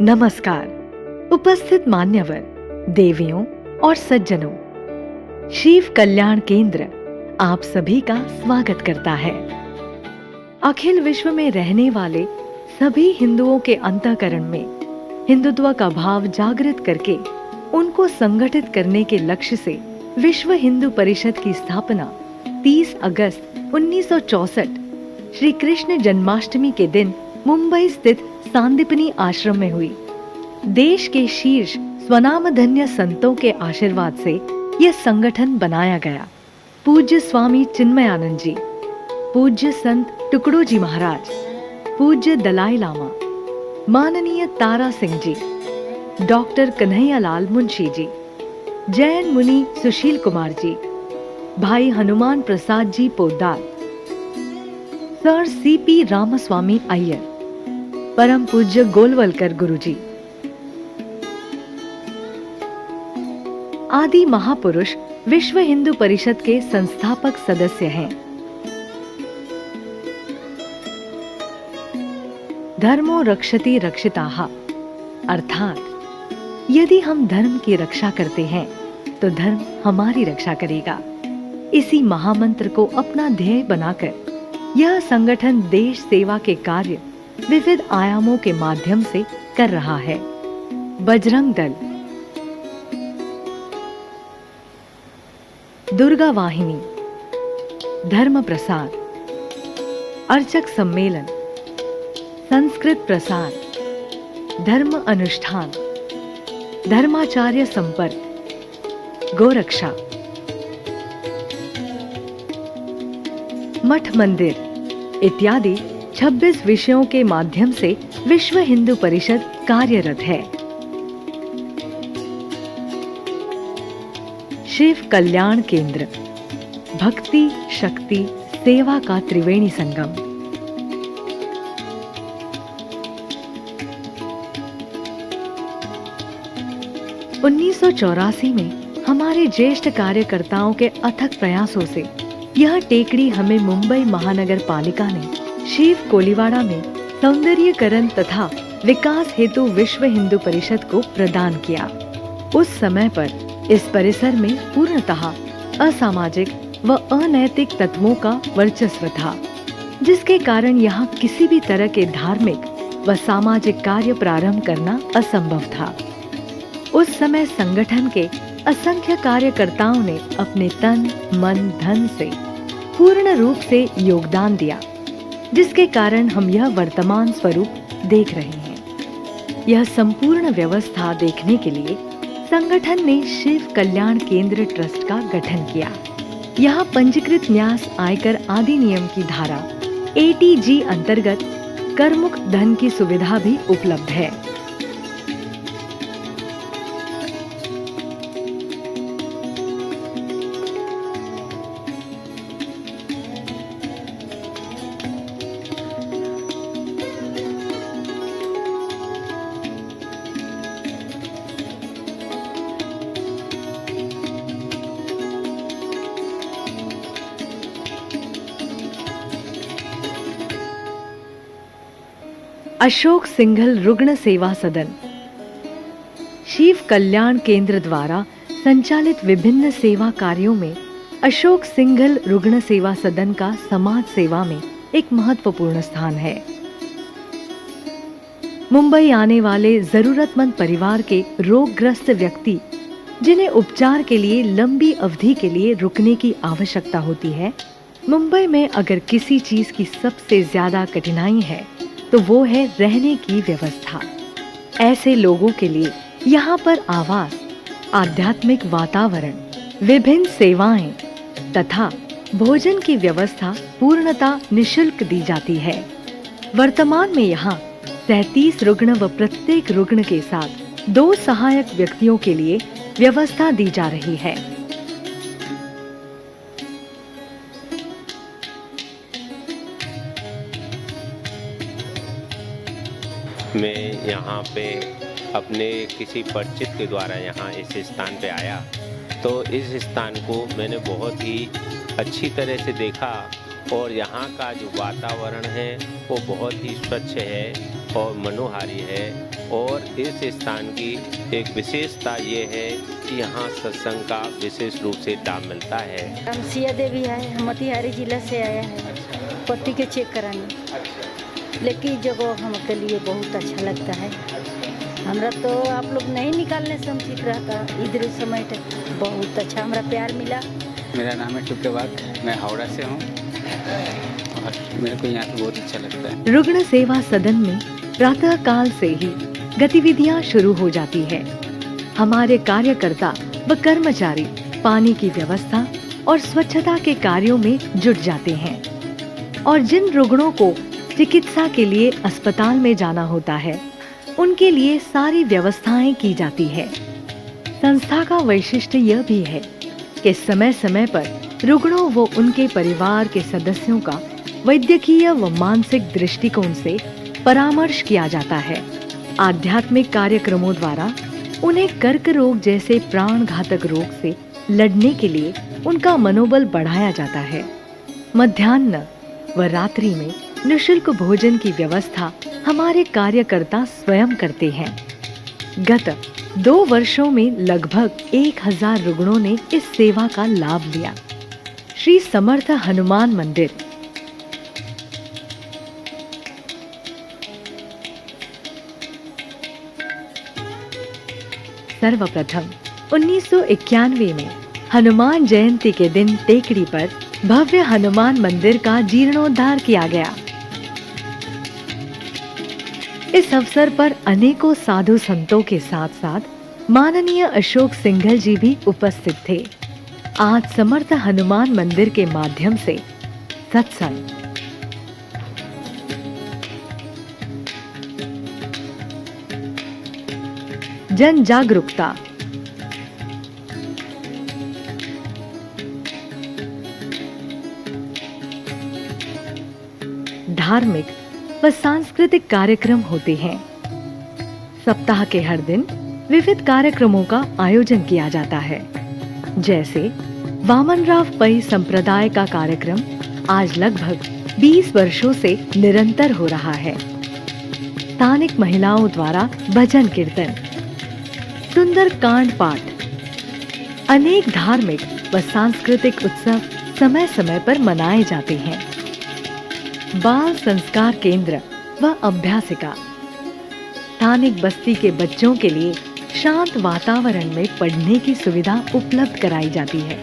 नमस्कार। उपस्थित मान्यवर, देवियों और सज्जनों, शिव कल्याण केंद्र आप सभी का स्वागत करता है। अखिल विश्व में रहने वाले सभी हिंदुओं के अंतःकरण में हिंदुत्व का भाव जागृत करके उनको संगठित करने के लक्ष्य से विश्व हिंदू परिषद की स्थापना 30 अगस्त 1964 श्री कृष्ण जन्माष्टमी के दिन मुंबई स्थित सांदीपनी आश्रम में हुई। देश के शीर्ष स्वनामधन्य संतों के आशीर्वाद से यह संगठन बनाया गया। पूज्य स्वामी चिन्मयानंद जी, पूज्य संत टुकड़ो जी महाराज, पूज्य दलाई लामा, माननीय तारा सिंह जी, डॉक्टर कन्हैयालाल मुंशी जी, जैन मुनि सुशील कुमार जी, भाई हनुमान प्रसाद जी पोद्दार, सर सीपी रामस्वामी अय्यर, परम पूज्य गोलवलकर गुरुजी आदि महापुरुष विश्व हिंदू परिषद के संस्थापक सदस्य हैं। धर्मो रक्षति रक्षिताः, अर्थात यदि हम धर्म की रक्षा करते हैं तो धर्म हमारी रक्षा करेगा। इसी महामंत्र को अपना ध्येय बनाकर यह संगठन देश सेवा के कार्य विविध आयामों के माध्यम से कर रहा है। बजरंग दल, दुर्गा वाहिनी, धर्म प्रसार, अर्चक सम्मेलन, संस्कृत प्रसार, धर्म अनुष्ठान, धर्माचार्य संपर्क, गोरक्षा, मठ मंदिर इत्यादि 26 विषयों के माध्यम से विश्व हिंदू परिषद कार्यरत है। शिव कल्याण केंद्र, भक्ति शक्ति सेवा का त्रिवेणी संगम। उन्नीस में हमारे ज्येष्ठ कार्यकर्ताओं के अथक प्रयासों से यह टेकड़ी हमें मुंबई महानगर पालिका ने शिव कोलीवाड़ा में सौंदर्यीकरण तथा विकास हेतु विश्व हिंदू परिषद को प्रदान किया। उस समय पर इस परिसर में पूर्णतः असामाजिक व अनैतिक तत्वों का वर्चस्व था, जिसके कारण यहाँ किसी भी तरह के धार्मिक व सामाजिक कार्य प्रारंभ करना असंभव था। उस समय संगठन के असंख्य कार्यकर्ताओं ने अपने तन मन धन से पूर्ण रूप से योगदान दिया, जिसके कारण हम यह वर्तमान स्वरूप देख रहे हैं। यह संपूर्ण व्यवस्था देखने के लिए संगठन ने शिव कल्याण केंद्र ट्रस्ट का गठन किया। यहाँ पंजीकृत न्यास आयकर अधिनियम की धारा 80G अंतर्गत करमुक्त धन की सुविधा भी उपलब्ध है। अशोक सिंघल रुग्ण सेवा सदन, शिव कल्याण केंद्र द्वारा संचालित विभिन्न सेवा कार्यों में अशोक सिंघल रुग्ण सेवा सदन का समाज सेवा में एक महत्वपूर्ण स्थान है। मुंबई आने वाले जरूरतमंद परिवार के रोगग्रस्त व्यक्ति जिन्हें उपचार के लिए लंबी अवधि के लिए रुकने की आवश्यकता होती है, मुंबई में अगर किसी चीज की सबसे ज्यादा कठिनाई है तो वो है रहने की व्यवस्था। ऐसे लोगों के लिए यहाँ पर आवास, आध्यात्मिक वातावरण, विभिन्न सेवाएं तथा भोजन की व्यवस्था पूर्णतः निशुल्क दी जाती है। वर्तमान में यहाँ 33 रुग्ण व प्रत्येक रुग्ण के साथ 2 सहायक व्यक्तियों के लिए व्यवस्था दी जा रही है। मैं यहाँ पे अपने किसी परिचित के द्वारा यहाँ इस स्थान पे आया तो इस स्थान को मैंने बहुत ही अच्छी तरह से देखा और यहाँ का जो वातावरण है वो बहुत ही स्वच्छ है और मनोहारी है। और इस स्थान की एक विशेषता ये है कि यहाँ सत्संग का विशेष रूप से लाभ मिलता है। हम सिया देवी है, हम मोतिहारी जिला से आया है पति के चेक कराने। लेकिन जगह हमके लिए बहुत अच्छा लगता है। हमरा तो आप लोग नहीं निकालने से हम ठीक रहता, इधर समय बहुत अच्छा हमरा प्यार मिला। मेरा नाम है टुकेबाग, मैं हावड़ा से हूँ और मेरे को यहाँ पे बहुत अच्छा लगता है। रुग्ण सेवा सदन में प्रातः काल से ही गतिविधियां शुरू हो जाती है। हमारे कार्यकर्ता व कर्मचारी पानी की व्यवस्था और स्वच्छता के कार्यों में जुट जाते हैं और जिन रुग्णों को चिकित्सा के लिए अस्पताल में जाना होता है उनके लिए सारी व्यवस्थाएं की जाती है। संस्था का वैशिष्ट्य यह भी है कि समय समय पर रुग्णों व उनके परिवार के सदस्यों का वैद्यकीय व मानसिक दृष्टिकोण से परामर्श किया जाता है। आध्यात्मिक कार्यक्रमों द्वारा उन्हें कर्क रोग जैसे प्राण घातक रोग से लड़ने के लिए उनका मनोबल बढ़ाया जाता है। मध्याह्न व रात्रि में निःशुल्क भोजन की व्यवस्था हमारे कार्यकर्ता स्वयं करते हैं। गत 2 वर्षों में लगभग 1000 रुग्णों ने इस सेवा का लाभ लिया। श्री समर्थ हनुमान मंदिर सर्वप्रथम 1991 में हनुमान जयंती के दिन टेकड़ी पर भव्य हनुमान मंदिर का जीर्णोद्धार किया गया। इस अवसर पर अनेकों साधु संतों के साथ साथ माननीय अशोक सिंघल जी भी उपस्थित थे। आज समर्थ हनुमान मंदिर के माध्यम से सत्संग, जन जागरूकता, धार्मिक व सांस्कृतिक कार्यक्रम होते हैं। सप्ताह के हर दिन विविध कार्यक्रमों का आयोजन किया जाता है। जैसे वामनराव पै संप्रदाय का कार्यक्रम आज लगभग 20 वर्षों से निरंतर हो रहा है। स्थानिक महिलाओं द्वारा भजन कीर्तन, सुंदर कांड पाठ, अनेक धार्मिक व सांस्कृतिक उत्सव समय समय पर मनाए जाते हैं। बाल संस्कार केंद्र व अभ्यासिका स्थानिक बस्ती के बच्चों के लिए शांत वातावरण में पढ़ने की सुविधा उपलब्ध कराई जाती है।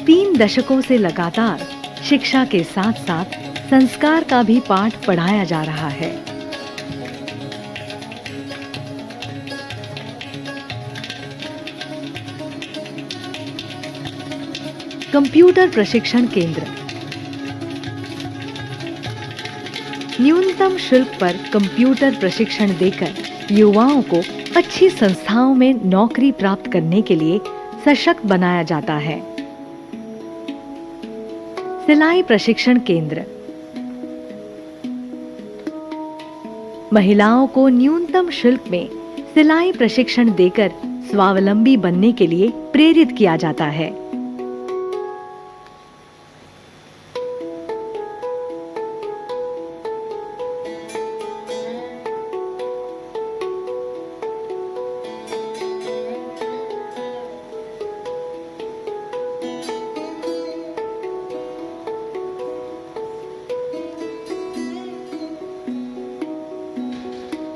3 दशकों से लगातार शिक्षा के साथ साथ संस्कार का भी पाठ पढ़ाया जा रहा है। कंप्यूटर प्रशिक्षण केंद्र न्यूनतम शुल्क पर कंप्यूटर प्रशिक्षण देकर युवाओं को अच्छी संस्थाओं में नौकरी प्राप्त करने के लिए सशक्त बनाया जाता है। सिलाई प्रशिक्षण केंद्र महिलाओं को न्यूनतम शुल्क में सिलाई प्रशिक्षण देकर स्वावलंबी बनने के लिए प्रेरित किया जाता है।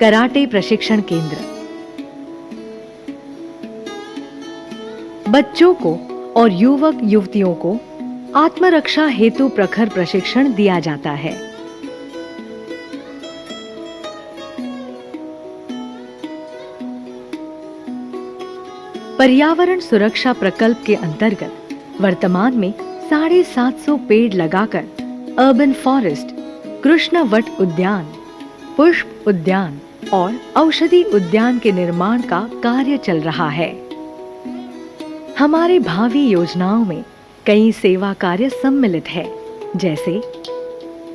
कराटे प्रशिक्षण केंद्र बच्चों को और युवक युवतियों को आत्मरक्षा हेतु प्रखर प्रशिक्षण दिया जाता है। पर्यावरण सुरक्षा प्रकल्प के अंतर्गत वर्तमान में 750 पेड़ लगाकर अर्बन फॉरेस्ट, कृष्ण वट उद्यान, पुष्प उद्यान और औषधि उद्यान के निर्माण का कार्य चल रहा है। हमारे भावी योजनाओं में कई सेवा कार्य सम्मिलित है, जैसे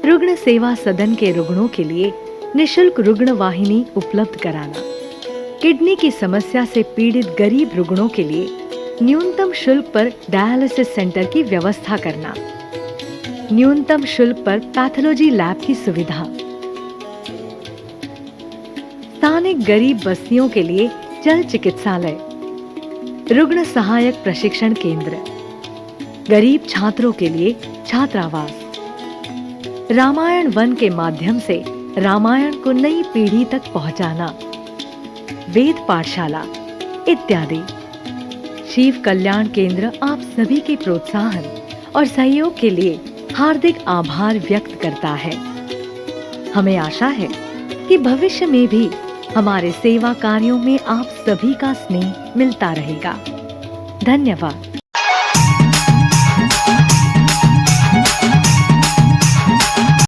रुग्ण सेवा सदन के रुग्णों के लिए निःशुल्क रुग्ण वाहिनी उपलब्ध कराना, किडनी की समस्या से पीड़ित गरीब रुग्णों के लिए न्यूनतम शुल्क पर डायलिसिस सेंटर की व्यवस्था करना, न्यूनतम शुल्क पर पैथोलॉजी लैब की सुविधा, स्थानिक गरीब बस्तियों के लिए जल चिकित्सालय, रुग्ण सहायक प्रशिक्षण केंद्र, गरीब छात्रों के लिए छात्रावास, रामायण वन के माध्यम से रामायण को नई पीढ़ी तक पहुंचाना, वेद पाठशाला इत्यादि। शिव कल्याण केंद्र आप सभी के प्रोत्साहन और सहयोग के लिए हार्दिक आभार व्यक्त करता है। हमें आशा है कि भविष्य में भी हमारे सेवा कार्यों में आप सभी का स्नेह मिलता रहेगा। धन्यवाद।